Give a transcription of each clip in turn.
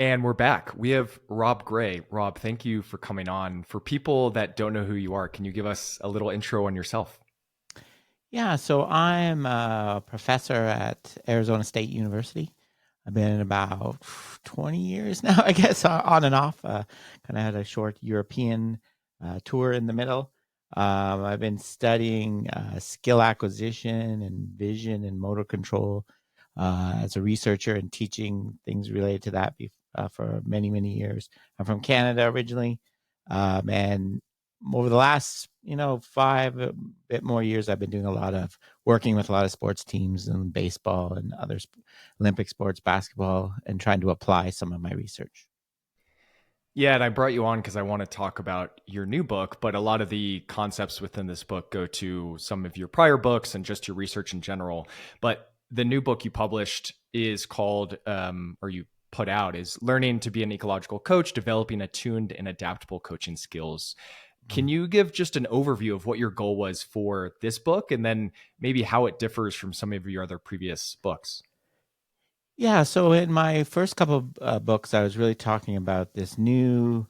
And we're back. We have Rob Gray. Rob, thank you for coming on. For people that don't know who you are, can you give us a little intro on yourself? Yeah, so I'm a professor at Arizona State University. I've been about 20 years now, I guess, on and off. Kind of had a short European tour in the middle. I've been studying skill acquisition and vision and motor control as a researcher and teaching things related to that for many, many years. I'm from Canada originally, and over the last, five bit more years, I've been doing a lot of working with a lot of sports teams and baseball and other Olympic sports, basketball, and trying to apply some of my research. Yeah, and I brought you on because I want to talk about your new book, but a lot of the concepts within this book go to some of your prior books and just your research in general. But the new book you published is called, or you put out, is Learning to be an Ecological Coach, Developing Attuned and Adaptable Coaching Skills. Can Mhm. you give just an overview of what your goal was for this book and then maybe how it differs from some of your other previous books? Yeah, so in my first couple of books, I was really talking about this new,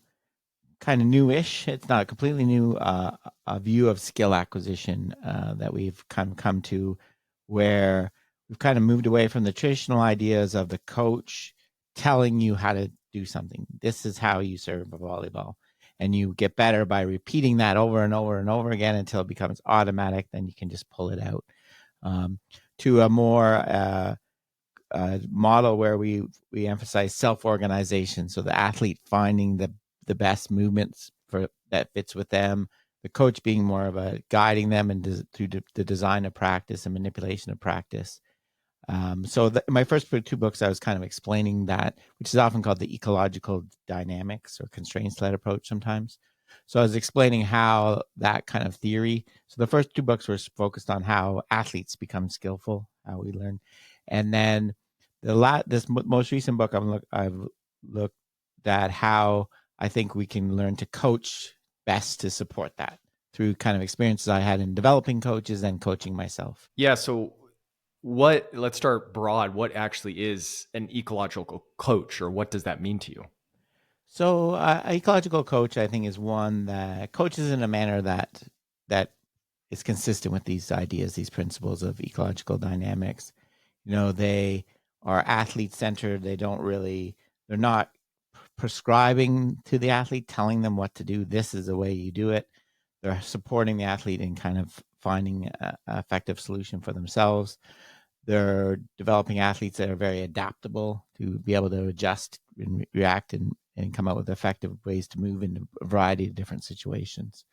kind of newish, it's not completely new, a view of skill acquisition that we've kind of come to, where we've kind of moved away from the traditional ideas of the coach telling you how to do something. This is how you serve a volleyball. And you get better by repeating that over and over and over again until it becomes automatic. Then you can just pull it out. Um, to a more model where we emphasize self-organization, so the athlete finding the best movements for that fits with them, the coach being more of a guiding them and through the design of practice and manipulation of practice. My first two books, I was kind of explaining that, which is often called the ecological dynamics or constraints-led approach sometimes. So I was explaining how that kind of theory. So the first two books were focused on how athletes become skillful, how we learn, and then this most recent book I've looked at how I think we can learn to coach best to support that through kind of experiences I had in developing coaches and coaching myself. Yeah, so let's start broad. What actually is an ecological coach, or what does that mean to you? So, an ecological coach, I think, is one that coaches in a manner that is consistent with these ideas, these principles of ecological dynamics. They are athlete centered. They're not prescribing to the athlete, telling them what to do. This is the way you do it. They're supporting the athlete in kind of finding an effective solution for themselves. They're developing athletes that are very adaptable to be able to adjust and react and come up with effective ways to move in a variety of different situations.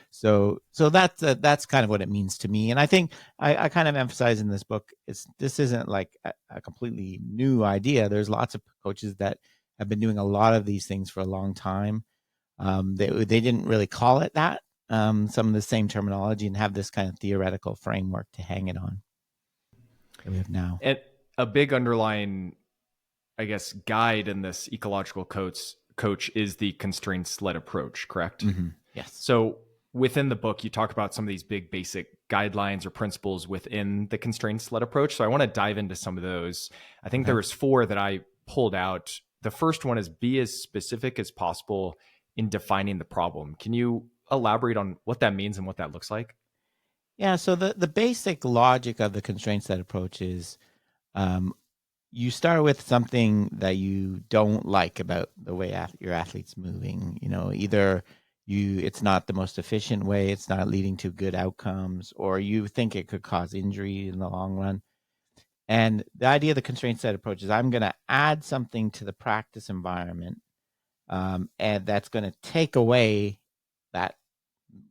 So that's kind of what it means to me. And I think I kind of emphasize in this book, this isn't like a completely new idea. There's lots of coaches that have been doing a lot of these things for a long time. They didn't really call it that. Some of the same terminology and have this kind of theoretical framework to hang it on that we have now. And a big underlying, I guess, guide in this ecological coach is the constraints led approach, correct? Yes. So within the book, you talk about some of these big basic guidelines or principles within the constraints led approach. So I want to dive into some of those. I think there Okay. was four that I pulled out. The first one is be as specific as possible in defining the problem. Can you elaborate on what that means and what that looks like? Yeah. So the basic logic of the constraint set approach is um, you start with something that you don't like about the way your athlete's moving. Either it's not the most efficient way, it's not leading to good outcomes, or you think it could cause injury in the long run. And the idea of the constraint set approach is I'm going to add something to the practice environment, and that's going to take away that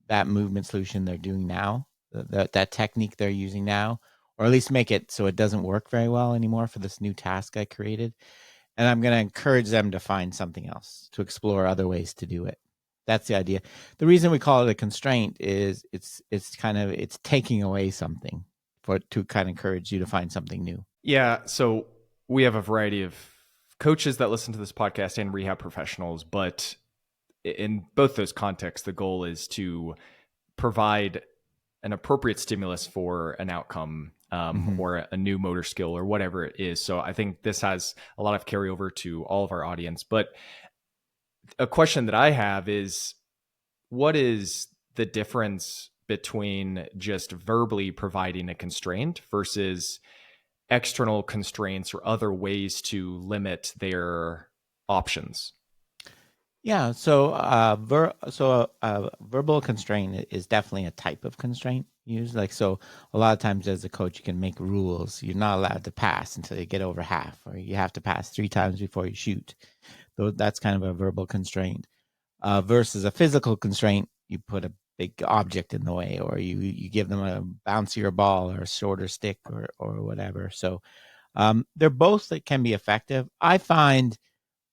that movement solution they're doing now, that technique they're using now, or at least make it so it doesn't work very well anymore for this new task I created. And I'm going to encourage them to find something else, to explore other ways to do it. That's the idea. The reason we call it a constraint is it's taking away something for to kind of encourage you to find something new. Yeah. So we have a variety of coaches that listen to this podcast and rehab professionals, but in both those contexts, the goal is to provide an appropriate stimulus for an outcome Mm-hmm. or a new motor skill or whatever it is. So I think this has a lot of carryover to all of our audience. But a question that I have is, what is the difference between just verbally providing a constraint versus external constraints or other ways to limit their options? Yeah, verbal constraint is definitely a type of constraint used. Like, so a lot of times as a coach, you can make rules. You're not allowed to pass until you get over half, or you have to pass 3 times before you shoot. Though that's kind of a verbal constraint. Versus a physical constraint, you put a big object in the way, or you give them a bouncier ball or a shorter stick or whatever. So they're both that can be effective. I find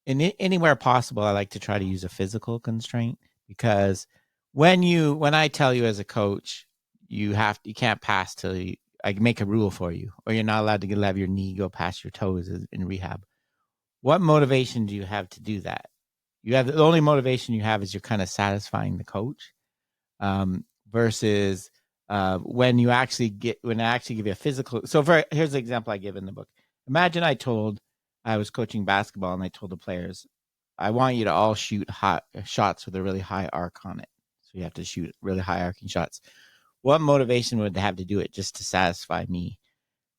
anywhere possible, I like to try to use a physical constraint, because when I tell you as a coach, you can't pass till I make a rule for you, or you're not allowed to have your knee go past your toes in rehab. What motivation do you have to do that? You have the only motivation you have is you're kind of satisfying the coach, versus when I actually give you a physical. So here's the example I give in the book. Imagine I was coaching basketball and I told the players, I want you to all shoot hot shots with a really high arc on it. So you have to shoot really high arcing shots. What motivation would they have to do it just to satisfy me?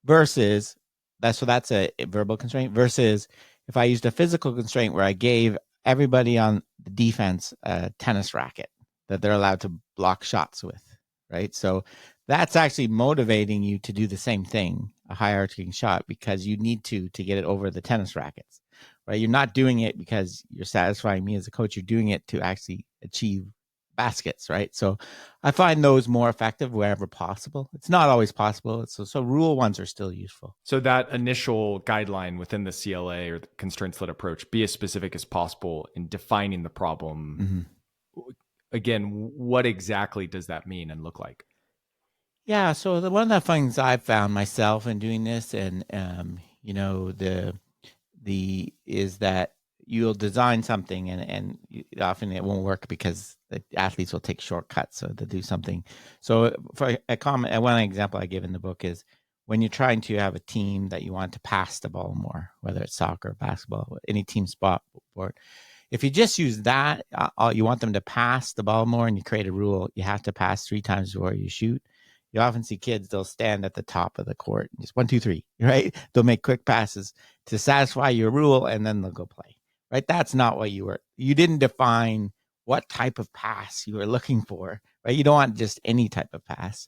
Versus that's a verbal constraint. Versus if I used a physical constraint where I gave everybody on the defense a tennis racket that they're allowed to block shots with, right? So that's actually motivating you to do the same thing, a high arcing shot, because you need to get it over the tennis rackets, right? You're not doing it because you're satisfying me as a coach. You're doing it to actually achieve baskets, right? So I find those more effective wherever possible. It's not always possible. So rule ones are still useful. So that initial guideline within the CLA or the constraints-led approach, be as specific as possible in defining the problem. Mm-hmm. Again, what exactly does that mean and look like? Yeah. So one of the things I've found myself in doing this, and the is that you'll design something, and often it won't work because the athletes will take shortcuts so to do something. So for one example I give in the book is when you're trying to have a team that you want to pass the ball more, whether it's soccer, basketball, any team sport. If you just use that, you want them to pass the ball more, and you create a rule, you have to pass 3 times before you shoot. You often see kids, they'll stand at the top of the court, and just 1, 2, 3, right? They'll make quick passes to satisfy your rule, and then they'll go play, right? That's not what you didn't define what type of pass you were looking for, right? You don't want just any type of pass.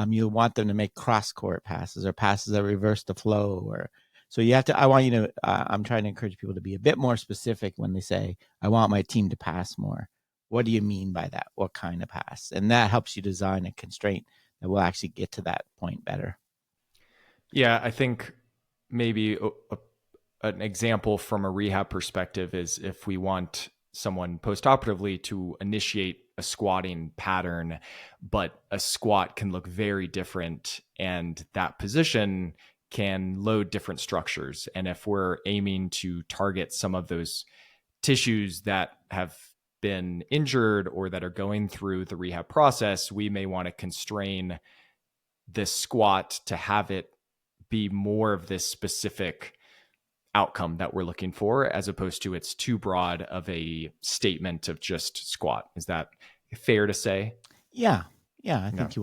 You want them to make cross court passes or passes that reverse the flow, or so you have to. I'm trying to encourage people to be a bit more specific when they say, "I want my team to pass more." What do you mean by that? What kind of pass? And that helps you design a constraint that will actually get to that point better. Yeah, I think maybe an example from a rehab perspective is if we want someone postoperatively to initiate a squatting pattern, but a squat can look very different, and that position can load different structures. And if we're aiming to target some of those tissues that have been injured or that are going through the rehab process, we may want to constrain this squat to have it be more of this specific outcome that we're looking for, as opposed to it's too broad of a statement of just squat. Is that fair to say? Yeah, yeah. I Yeah. think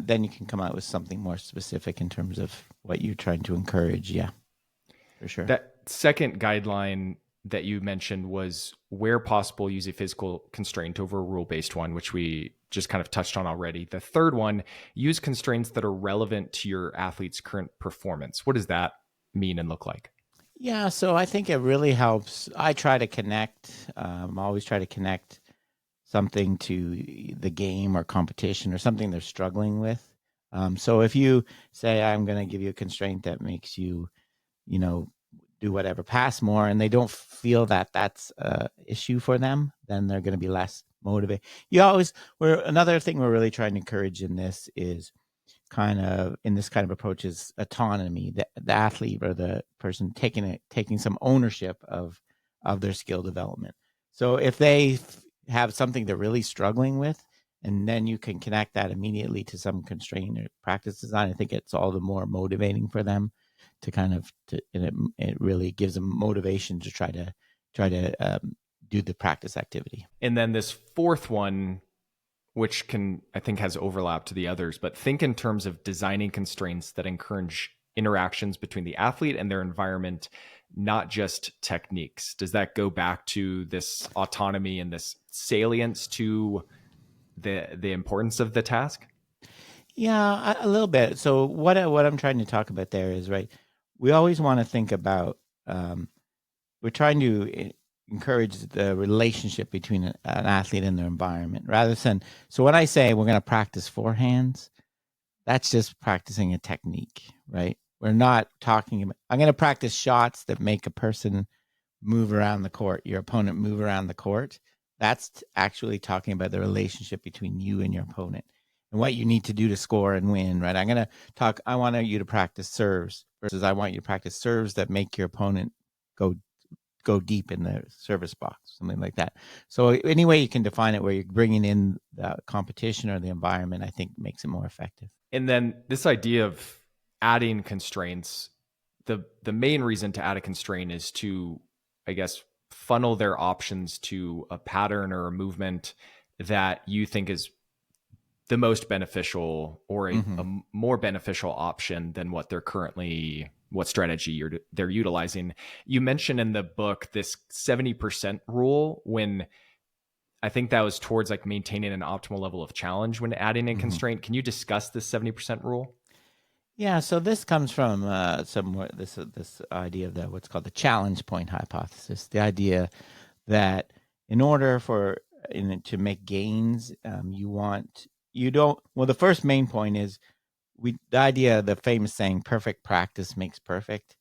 then you can come out with something more specific in terms of what you're trying to encourage. Yeah, for sure. That second guideline that you mentioned was where possible, use a physical constraint over a rule based one, which we just kind of touched on already. The third one, use constraints that are relevant to your athlete's current performance. What does that mean and look like? Yeah, so I think it really helps. I try to connect. Always try to connect something to the game or competition or something they're struggling with. So if you say, I'm going to give you a constraint that makes you, do whatever, pass more, and they don't feel that that's a issue for them, then they're going to be less motivated. Another thing we're really trying to encourage in this is kind of in this kind of approach is autonomy. The athlete or the person taking some ownership of their skill development. So if they have something they're really struggling with, and then you can connect that immediately to some constraint or practice design. I think it's all the more motivating for them to kind of it really gives them motivation to try to do the practice activity. And then this fourth one, which can, I think, has overlap to the others, but think in terms of designing constraints that encourage interactions between the athlete and their environment, not just techniques. Does that go back to this autonomy and this salience to the importance of the task? Yeah, a little bit. So what I'm trying to talk about there is, right, we always want to think about, we're trying to encourage the relationship between an athlete and their environment rather than, so when I say we're going to practice forehands, that's just practicing a technique, right? We're not talking about, I'm going to practice shots that make a person move around the court, your opponent move around the court. That's actually talking about the relationship between you and your opponent and what you need to do to score and win, right? I'm going to talk, I want you to practice serves versus I want you to practice serves that make your opponent go deep in the service box, something like that. So any way you can define it where you're bringing in the competition or the environment, I think makes it more effective. And then this idea of adding constraints, the main reason to add a constraint is to, I guess, funnel their options to a pattern or a movement that you think is the most beneficial or Mm-hmm. a more beneficial option than what they're currently, what strategy they're utilizing. You mentioned in the book this 70% rule, when I think that was towards like maintaining an optimal level of challenge when adding a Mm-hmm. constraint. Can you discuss this 70% rule? Yeah, so this comes from somewhere this idea of the what's called the challenge point hypothesis. The idea that in order for to make gains, you don't. Well, the first main point is the idea, the famous saying, "Perfect practice makes perfect."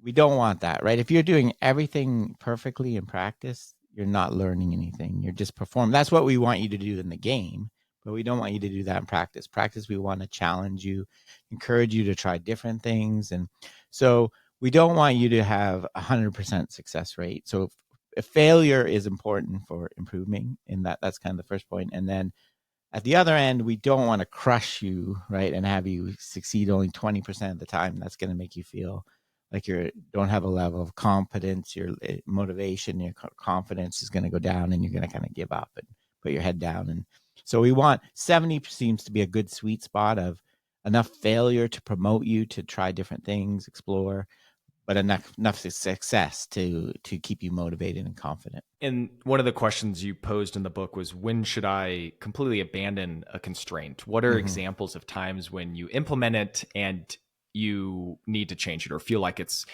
We don't want that, right? If you're doing everything perfectly in practice, you're not learning anything. You're just performing. That's what we want you to do in the game, but we don't want you to do that in practice. Practice, we want to challenge you, encourage you to try different things. And so we don't want you to have 100% success rate. So if failure is important for improving, and that's kind of the first point. And then at the other end, we don't want to crush you, right, and have you succeed only 20% of the time. That's going to make you feel like you don't have a level of competence. Your motivation, your confidence is going to go down, and you're going to kind of give up and put your head down. And so we want 70 seems to be a good sweet spot of enough failure to promote you to try different things, explore, but enough success to keep you motivated and confident. And one of the questions you posed in the book was, when should I completely abandon a constraint? What are Mm-hmm. examples of times when you implement it and you need to change it or feel like it's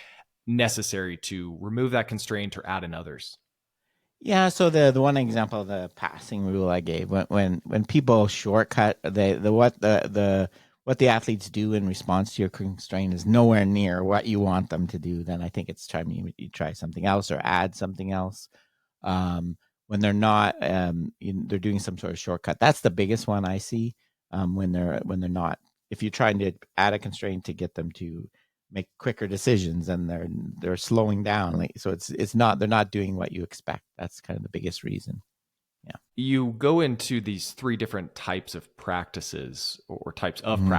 necessary to remove that constraint or add in others? Yeah, so the one example of the passing rule I gave, when people shortcut, what the athletes do in response to your constraint is nowhere near what you want them to do, then I think it's time you try something else or add something else. When they're not, they're doing some sort of shortcut. That's the biggest one I see, when they're not. If you're trying to add a constraint to get them to make quicker decisions, and they're slowing down, like, so it's not, they're not doing what you expect. That's kind of the biggest reason. Yeah. You go into these three different types of practices or types of Mm-hmm.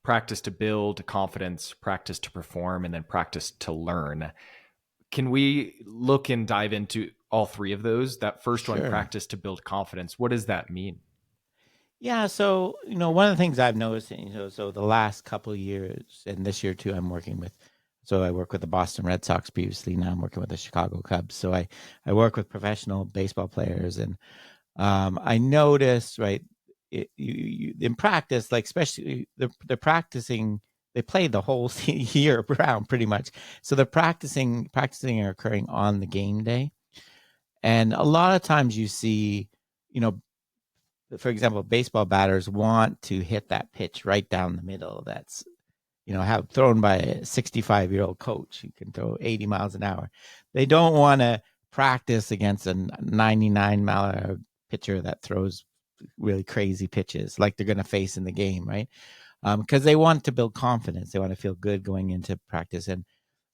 practice to build confidence, practice to perform, and then practice to learn. Can we look and dive into all three of those? That first one, Sure. practice to build confidence, what does that mean? Yeah, so one of the things I've noticed, so the last couple of years, and this year too, so I work with the Boston Red Sox previously. Now I'm working with the Chicago Cubs. So I work with professional baseball players, and I noticed, right, in practice, like especially they're practicing, they play the whole year round pretty much. So they're practicing are occurring on the game day, and a lot of times you see, you know, for example, baseball batters want to hit that pitch right down the middle. That's, have thrown by a 65-year-old coach who can throw 80 miles an hour. They don't want to practice against a 99-mile-an-hour pitcher that throws really crazy pitches like they're going to face in the game, right? Because they want to build confidence. They want to feel good going into practice. And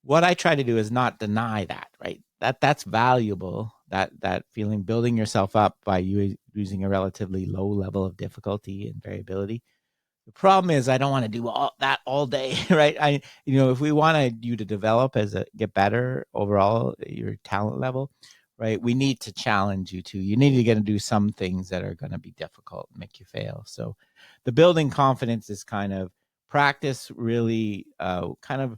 what I try to do is not deny that, right? That's valuable, that feeling, building yourself up by using a relatively low level of difficulty and variability. The problem is I don't want to do all that all day, right? If we want you to develop get better overall, your talent level, right? We need to challenge you too. You need to get to do some things that are going to be difficult, make you fail. So the building confidence is kind of practice really, kind of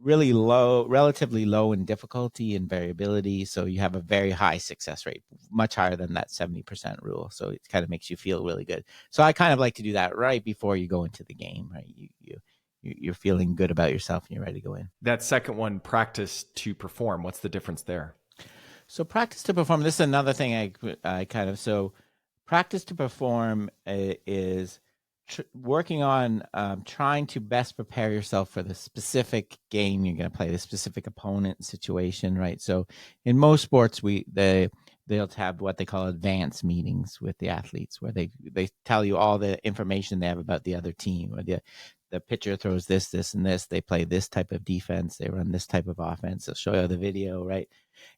really low, relatively low in difficulty and variability. So you have a very high success rate, much higher than that 70% rule. So it kind of makes you feel really good. So I kind of like to do that right before you go into the game, right? You're feeling good about yourself and you're ready to go in. That second one, practice to perform. What's the difference there? So practice to perform. This is another thing I kind of so practice to perform is working on trying to best prepare yourself for the specific game you're going to play, the specific opponent situation, right? So in most sports, they'll have what they call advanced meetings with the athletes, where they tell you all the information they have about the other team, or the pitcher throws this, and this. They play this type of defense. They run this type of offense. They'll show you the video, right?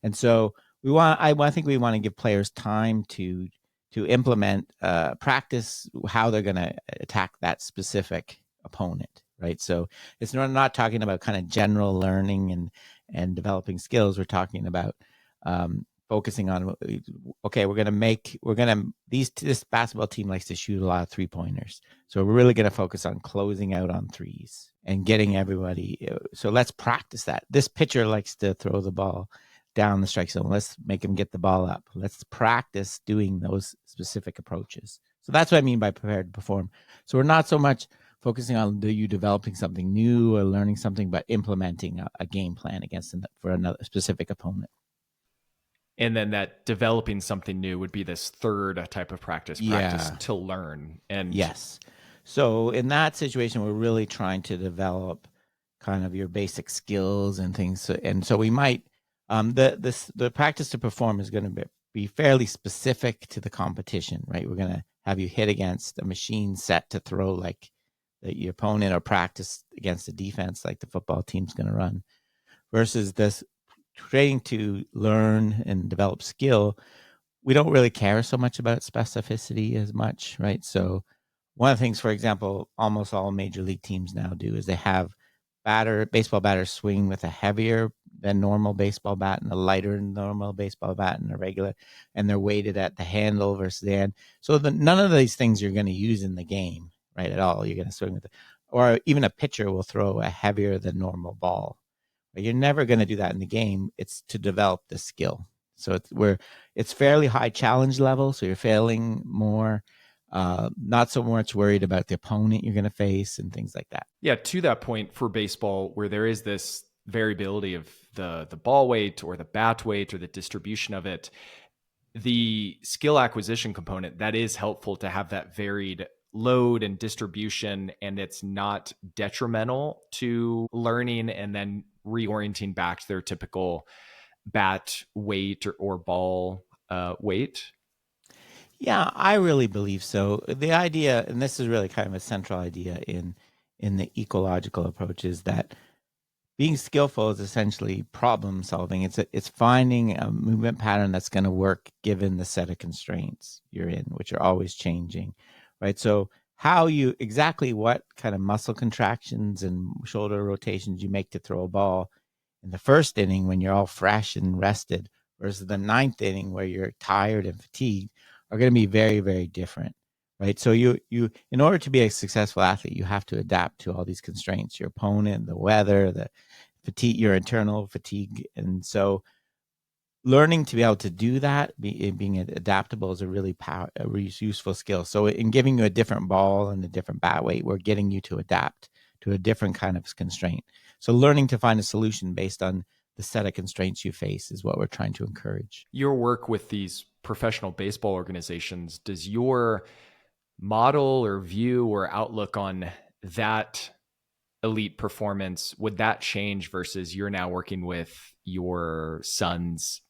And so I think we want to give players time to implement, practice how they're going to attack that specific opponent, right? So it's not talking about kind of general learning and developing skills. We're talking about focusing on, okay, this basketball team likes to shoot a lot of 3-pointers. So we're really going to focus on closing out on threes and getting everybody. So let's practice that. This pitcher likes to throw the ball down the strike zone. Let's make him get the ball up. Let's practice doing those specific approaches. So that's what I mean by prepared to perform. So we're not so much focusing on you developing something new or learning something, but implementing a game plan for another specific opponent. And then that developing something new would be this third type of practice to learn. And yes. So in that situation, we're really trying to develop kind of your basic skills and things. And so we might, the practice to perform is going to be fairly specific to the competition, right? We're going to have you hit against a machine set to throw like your opponent, or practice against a defense like the football team's going to run, versus this training to learn and develop skill. We don't really care so much about specificity as much, right? So one of the things, for example, almost all major league teams now do is they have baseball batters swing with a heavier than normal baseball bat and a lighter than normal baseball bat and a regular, and they're weighted at the handle versus the end. So none of these things you're going to use in the game, right, at all. You're going to swing with it. Or even a pitcher will throw a heavier than normal ball. But you're never going to do that in the game. It's to develop the skill. So it's fairly high challenge level. So you're failing more, not so much worried about the opponent you're going to face and things like that. Yeah, to that point, for baseball, where there is this variability of the ball weight or the bat weight or the distribution of it, the skill acquisition component, that is helpful to have that varied load and distribution, and it's not detrimental to learning and then reorienting back to their typical bat weight or ball weight. Yeah, I really believe so. The idea, and this is really kind of a central idea in the ecological approach, is that being skillful is essentially problem solving. It's finding a movement pattern that's going to work given the set of constraints you're in, which are always changing, right? So what kind of muscle contractions and shoulder rotations you make to throw a ball in the first inning when you're all fresh and rested versus the ninth inning where you're tired and fatigued are going to be very, very different, right? So you in order to be a successful athlete, you have to adapt to all these constraints: your opponent, the weather, the fatigue, your internal fatigue. And so learning to be able to do that, being adaptable, is a really useful skill. So in giving you a different ball and a different bat weight, we're getting you to adapt to a different kind of constraint. So learning to find a solution based on the set of constraints you face is what we're trying to encourage. Your work with these professional baseball organizations, does your model or view or outlook on that elite performance, would that change versus you're now working with your son's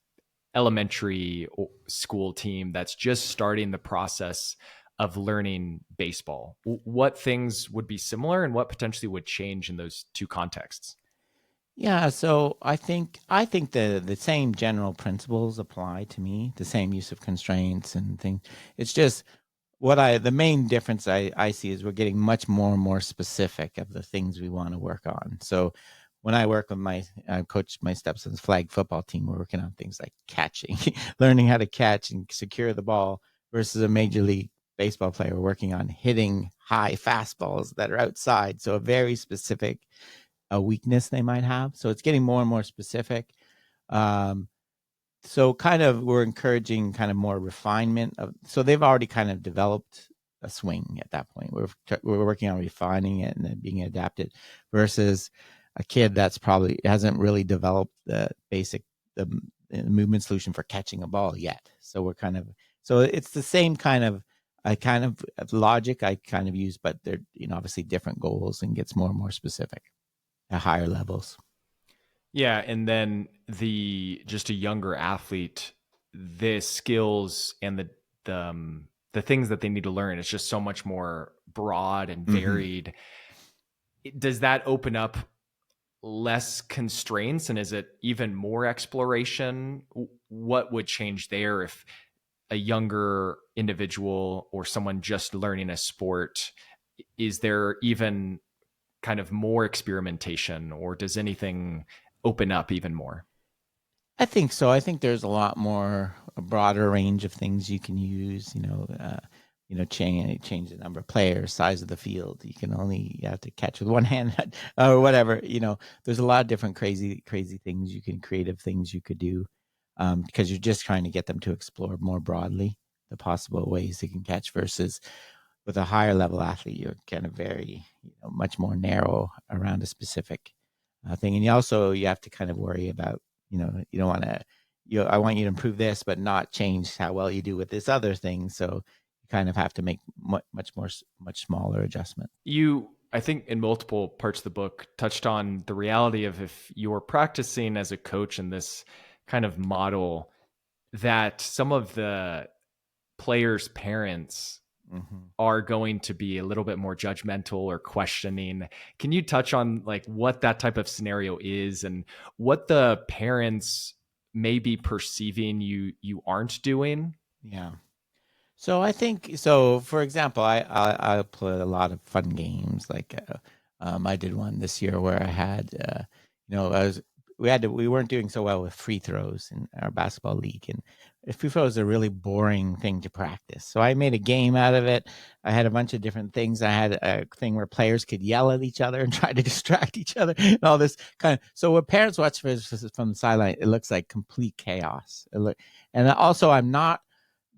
elementary school team that's just starting the process of learning baseball? What things would be similar and what potentially would change in those two contexts? Yeah, so I think the same general principles apply to me, the same use of constraints and things. It's just the main difference I see is we're getting much more and more specific of the things we want to work on. So when I work with I coach my stepson's flag football team, we're working on things like catching, learning how to catch and secure the ball versus a major league baseball player working on hitting high fastballs that are outside. So a very specific a weakness they might have. So it's getting more and more specific. Um, so kind of we're encouraging kind of more refinement of, so they've already kind of developed a swing at that point. We're working on refining it and then being adapted versus a kid that's probably hasn't really developed the basic the movement solution for catching a ball yet. So we're kind of, so it's the same kind of logic I kind of use, but they're, obviously different goals and gets more and more specific at higher levels. Yeah, and then the just a younger athlete, the skills and the things that they need to learn is just so much more broad and Mm-hmm. varied. Does that open up less constraints, and is it even more exploration? What would change there if a younger individual or someone just learning a sport, is there even kind of more experimentation, or does anything open up even more? I think so. I think there's a lot more, a broader range of things you can use. Change the number of players, size of the field. You have to catch with one hand or whatever. There's a lot of different crazy things creative things you could do, because you're just trying to get them to explore more broadly the possible ways they can catch versus with a higher level athlete, you're kind of very, much more narrow around a specific thing. And you have to kind of worry about, you don't want to, I want you to improve this, but not change how well you do with this other thing. So you kind of have to make much smaller adjustment. You, I think, in multiple parts of the book, touched on the reality of if you're practicing as a coach in this kind of model, that some of the players' parents Mm-hmm. are going to be a little bit more judgmental or questioning. Can you touch on like what that type of scenario is and what the parents may be perceiving you aren't doing? Yeah. So I think so. For example, I play a lot of fun games. Like I did one this year where I had, I was we weren't doing so well with free throws in our basketball league, and free throws are a really boring thing to practice. So I made a game out of it. I had a bunch of different things. I had a thing where players could yell at each other and try to distract each other, and all this kind of. So when parents watch this from the sideline, it looks like complete chaos. And also, I'm not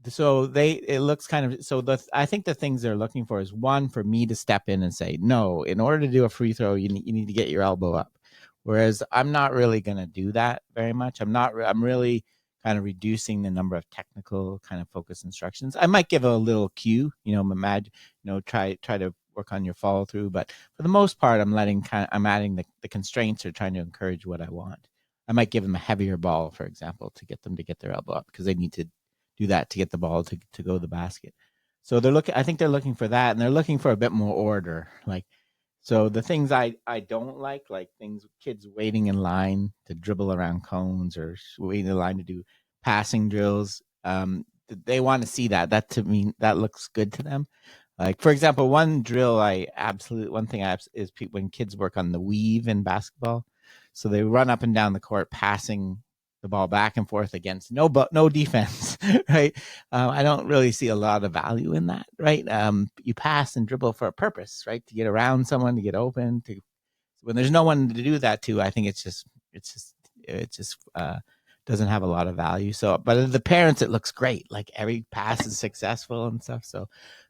so they it looks kind of, so I think the things they're looking for is one, for me to step in and say no. In order to do a free throw, you need to get your elbow up, whereas I'm not really going to do that very much. I'm really kind of reducing the number of technical kind of focus instructions. I might give a little cue, imagine, try to work on your follow through, but for the most part I'm adding the constraints or trying to encourage what I want. I might give them a heavier ball, for example, to get them to get their elbow up because they need to do that to get the ball to go to the basket. So I think they're looking for that, and they're looking for a bit more order. Like, so the things I don't like things, kids waiting in line to dribble around cones or waiting in line to do passing drills. They want to see that. That, to me, that looks good to them. Like, for example, one thing is when kids work on the weave in basketball. So they run up and down the court passing the ball back and forth against no defense, right? I don't really see a lot of value in that, right? You pass and dribble for a purpose, right? To get around someone, to get open, to when there's no one to do that to. I think it's just doesn't have a lot of value. So, but the parents, it looks great. Like every pass is successful and stuff. So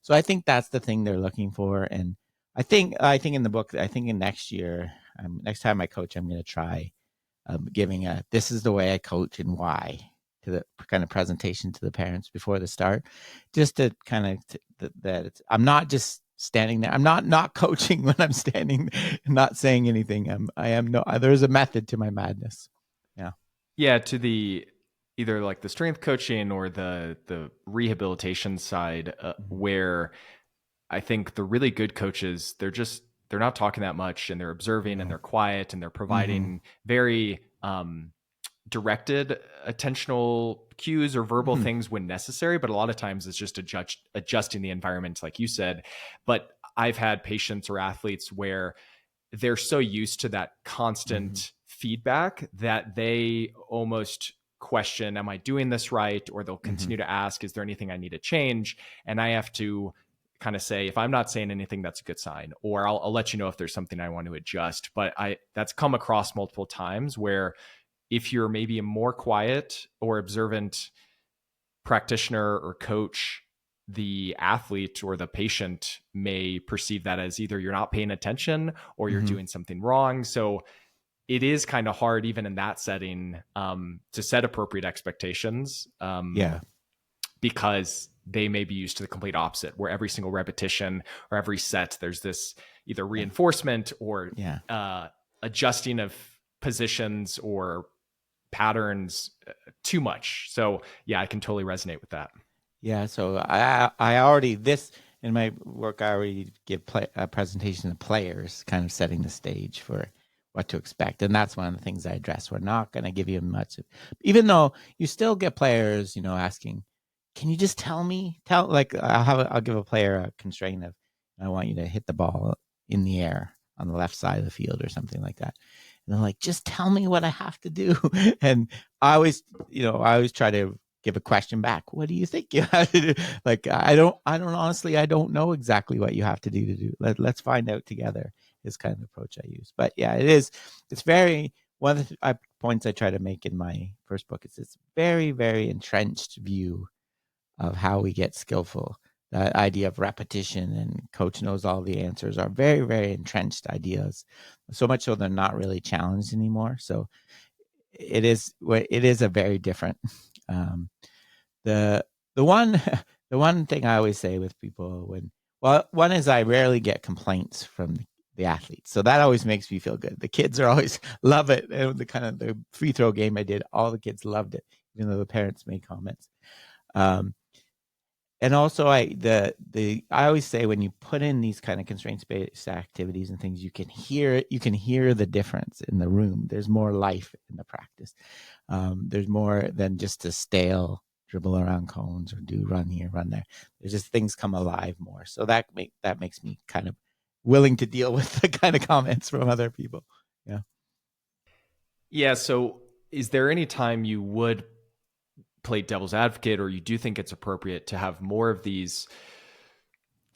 I think that's the thing they're looking for. And I think in the book, I think in next year, next time I coach, I'm going to try giving a this is the way I coach and why to the kind of presentation to the parents before the start, just to kind of that I'm not just standing there. I'm not coaching when I'm standing, not saying anything. I am no. There's a method to my madness. Yeah. Yeah, to the either like the strength coaching or the rehabilitation side, Mhm. where I think the really good coaches, they're just they're not talking that much, and they're observing and Yeah. they're quiet and they're Mm-hmm. providing very directed attentional cues or verbal Mm-hmm. things when necessary, but a lot of times it's just adjusting the environment, like you said. But I've had patients or athletes where they're so used to that Mm-hmm. constant feedback that they almost question, am I doing this right? Or they'll Mm-hmm. continue to ask, is there anything I need to change? And I have to kind of say, if I'm not saying anything, that's a good sign, or I'll let you know if there's something I want to adjust. But that's come across multiple times where if you're maybe a more quiet or observant practitioner or coach, the athlete or the patient may perceive that as either you're not paying attention or you're Mm-hmm. doing something wrong. So it is kind of hard, even in that setting, to set appropriate expectations, Yeah. because they may be used to the complete opposite, where every single repetition or every set, there's this either Yeah. reinforcement or Yeah. adjusting of positions or patterns too much. So yeah, I can totally resonate with that. Yeah, so I already this in my work I already give a presentation to players, kind of setting the stage for what to expect, and that's one of the things I address. We're not going to give you much, even though you still get players, asking, "Can you just tell me?" Like I'll give a player a constraint of, "I want you to hit the ball in the air on the left side of the field or something like that," and they're like, "Just tell me what I have to do," and I always try to give a question back. What do you think you have to do? Like, I don't honestly, I don't know exactly what you have to do. Let's find out together is kind of the approach I use. But yeah, it's very, one of the points I try to make in my first book is this very, very entrenched view of how we get skillful. That idea of repetition and coach knows all the answers are very, very entrenched ideas. So much so they're not really challenged anymore. So it is a very different, um, the the one the one thing I always say with people one is I rarely get complaints from the athletes, so that always makes me feel good. The kids are always love it. And the free throw game I did, all the kids loved it, even though the parents made comments. Um, and also I always say when you put in these kind of constraint based activities and things, you can hear the difference in the room. There's more life in the practice. There's more than just a stale dribble around cones or do run here, run there. There's just things come alive more. So that makes me kind of willing to deal with the kind of comments from other people. Yeah. Yeah. So is there any time you would play devil's advocate, or you do think it's appropriate to have more of these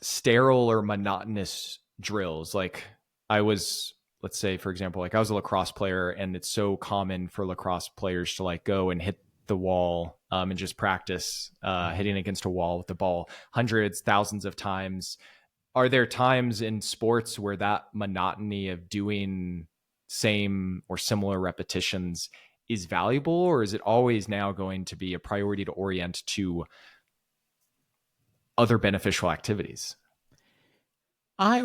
sterile or monotonous drills? Like I was, let's say, for example, like I was a lacrosse player, and it's so common for lacrosse players to like go and hit the wall, and just practice Mm-hmm. hitting against a wall with the ball hundreds, thousands of times. Are there times in sports where that monotony of doing same or similar repetitions is valuable, or is it always now going to be a priority to orient to other beneficial activities? The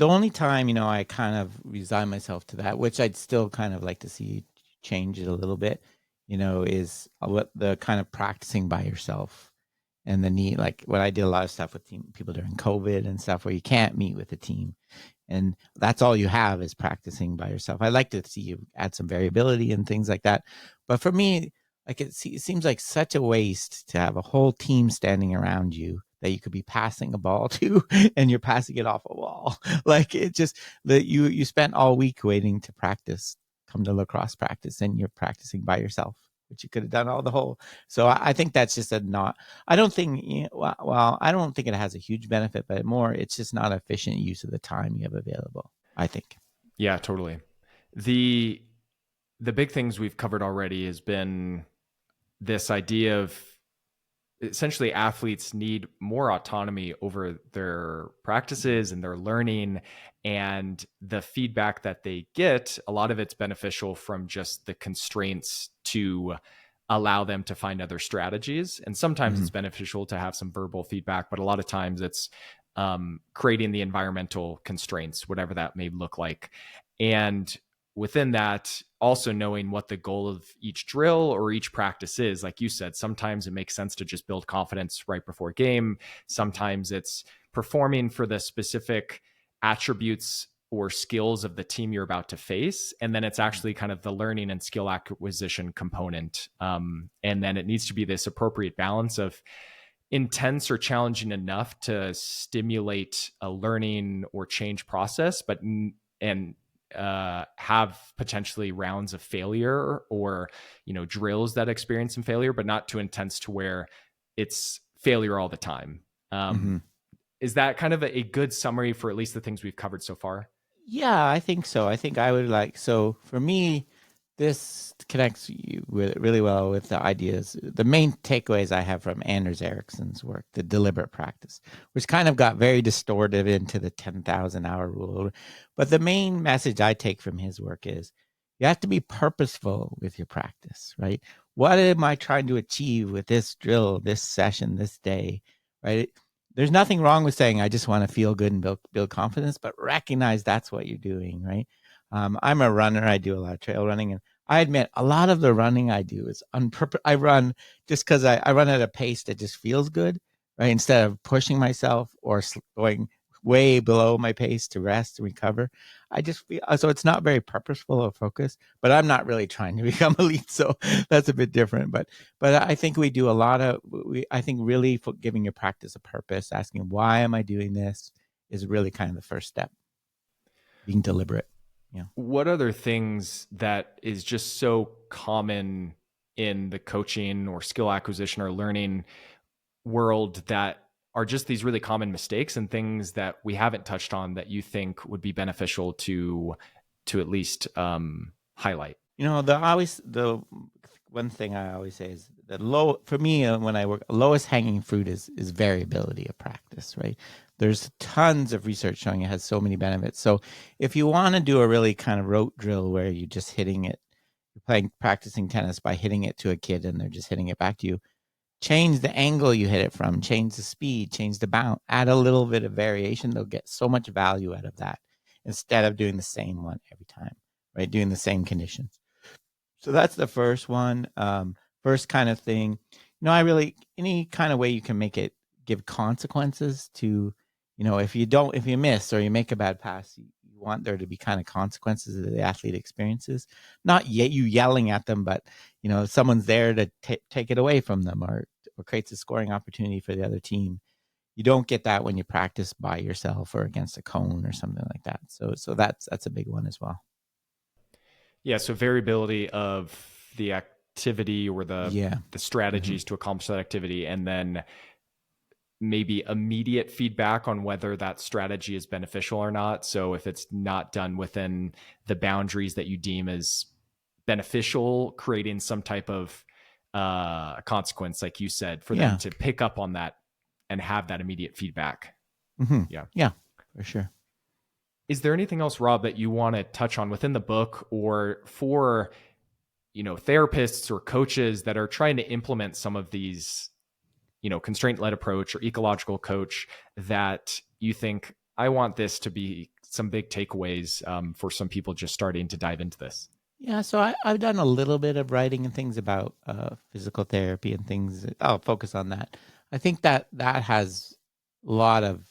only time, I kind of resign myself to that, which I'd still kind of like to see change it a little bit, is what the kind of practicing by yourself and the need, like when I did a lot of stuff with people during COVID and stuff where you can't meet with a team and that's all you have is practicing by yourself. I like to see you add some variability and things like that. But for me, like it seems like such a waste to have a whole team standing around you that you could be passing a ball to and you're passing it off a wall. Like it just that you spent all week waiting to practice, come to lacrosse practice, and you're practicing by yourself, which you could have done all the whole. So I think that's just a not. I don't think. Well, I don't think it has a huge benefit, but more, it's just not efficient use of the time you have available, I think. Yeah, totally. The the big things we've covered already has been this idea of essentially athletes need more autonomy over their practices and their learning, and the feedback that they get, a lot of it's beneficial from just the constraints to allow them to find other strategies, and sometimes Mm-hmm. it's beneficial to have some verbal feedback, but a lot of times it's creating the environmental constraints, whatever that may look like. And within that, also knowing what the goal of each drill or each practice is. Like you said, sometimes it makes sense to just build confidence right before game. Sometimes it's performing for the specific attributes or skills of the team you're about to face, and then it's actually kind of the learning and skill acquisition component, and then it needs to be this appropriate balance of intense or challenging enough to stimulate a learning or change process, but and have potentially rounds of failure or drills that experience some failure, but not too intense to where it's failure all the time. Mm-hmm. Is that kind of a good summary for at least the things we've covered so far? Yeah, I think so. I think I would like, so for me, this connects really well with the ideas. The main takeaways I have from Anders Ericsson's work, the deliberate practice, which kind of got very distorted into the 10,000 hour rule. But the main message I take from his work is you have to be purposeful with your practice, right? What am I trying to achieve with this drill, this session, this day, right? There's nothing wrong with saying I just want to feel good and build confidence, but recognize that's what you're doing, right? I'm a runner. I do a lot of trail running, and I admit a lot of the running I do is unpurpose. I run just because I run at a pace that just feels good, right? Instead of pushing myself or going way below my pace to rest and recover. I just feel so it's not very purposeful or focused, but I'm not really trying to become elite. So that's a bit different. But I think we do a lot of, I think really giving your practice a purpose, asking, why am I doing this, is really kind of the first step, being deliberate. Yeah. What other things that is just so common in the coaching or skill acquisition or learning world that are just these really common mistakes and things that we haven't touched on that you think would be beneficial to at least highlight? The one thing I always say is that low for me when I work, lowest hanging fruit is variability of practice, right? There's tons of research showing it has so many benefits. So if you want to do a really kind of rote drill where you're just hitting it, you're practicing tennis by hitting it to a kid and they're just hitting it back to you, change the angle you hit it from, change the speed, change the bounce, add a little bit of variation. They'll get so much value out of that instead of doing the same one every time, right? Doing the same conditions. So that's the first one. First kind of thing. I really, any kind of way you can make it give consequences to, if you miss or you make a bad pass, you want there to be kind of consequences that the athlete experiences. Not yet you yelling at them, but someone's there to take it away from them, or creates a scoring opportunity for the other team. You don't get that when you practice by yourself or against a cone or something like that. So that's a big one as well. Yeah, so variability of the activity or the Yeah. strategies to accomplish that activity, and then maybe immediate feedback on whether that strategy is beneficial or not. So if it's not done within the boundaries that you deem as beneficial, creating some type of consequence, like you said, for them Yeah. to pick up on that and have that immediate feedback. Mm-hmm. Yeah. Yeah, for sure. Is there anything else, Rob, that you want to touch on within the book, or for therapists or coaches that are trying to implement some of these constraint-led approach or ecological coach, that you think, I want this to be some big takeaways for some people just starting to dive into this? Yeah, so I've done a little bit of writing and things about physical therapy and things. I'll focus on that. I think that has a lot of.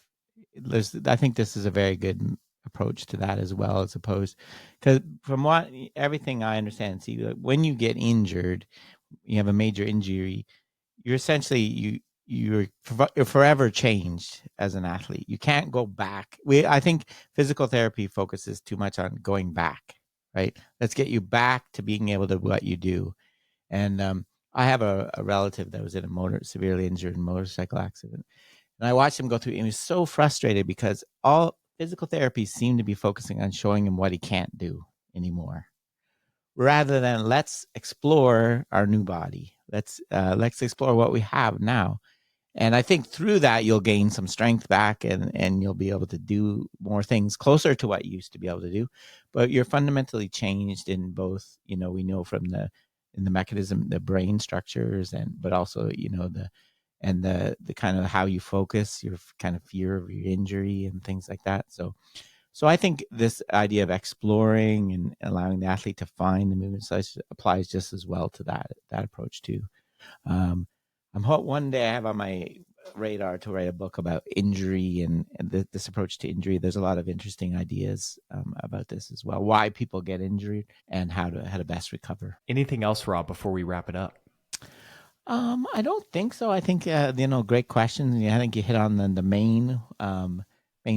I think this is a very good approach to that as well, as opposed, because from everything I understand, see, like, when you get injured, you have a major injury, you're essentially you're forever changed as an athlete. You can't go back. I think physical therapy focuses too much on going back, right? Let's get you back to being able to what you do. And I have a relative that was in severely injured in a motorcycle accident, and I watched him go through. And he was so frustrated because all physical therapy seemed to be focusing on showing him what he can't do anymore, rather than let's explore our new body. Let's explore what we have now. And I think through that you'll gain some strength back, and you'll be able to do more things closer to what you used to be able to do. But you're fundamentally changed in both, we know from the mechanism, the brain structures, but also, the kind of how you focus, your kind of fear of your injury and things like that. So I think this idea of exploring and allowing the athlete to find the movement size applies just as well to that approach too. I'm hope one day I have on my radar to write a book about injury and this approach to injury. There's a lot of interesting ideas about this as well. Why people get injured and how to best recover. Anything else, Rob, before we wrap it up? I don't think so. I think great questions. I think you hit on the main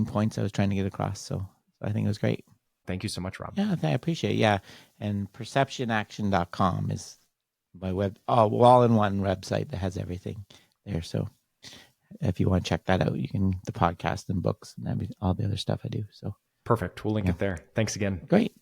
points I was trying to get across. So I think it was great. Thank you so much, Rob. Yeah, I appreciate it. Yeah, and perceptionaction.com is my all-in-one website that has everything there. So if you want to check that out, you can the podcast and books and all the other stuff I do. So perfect. We'll link it there. Thanks again. Great.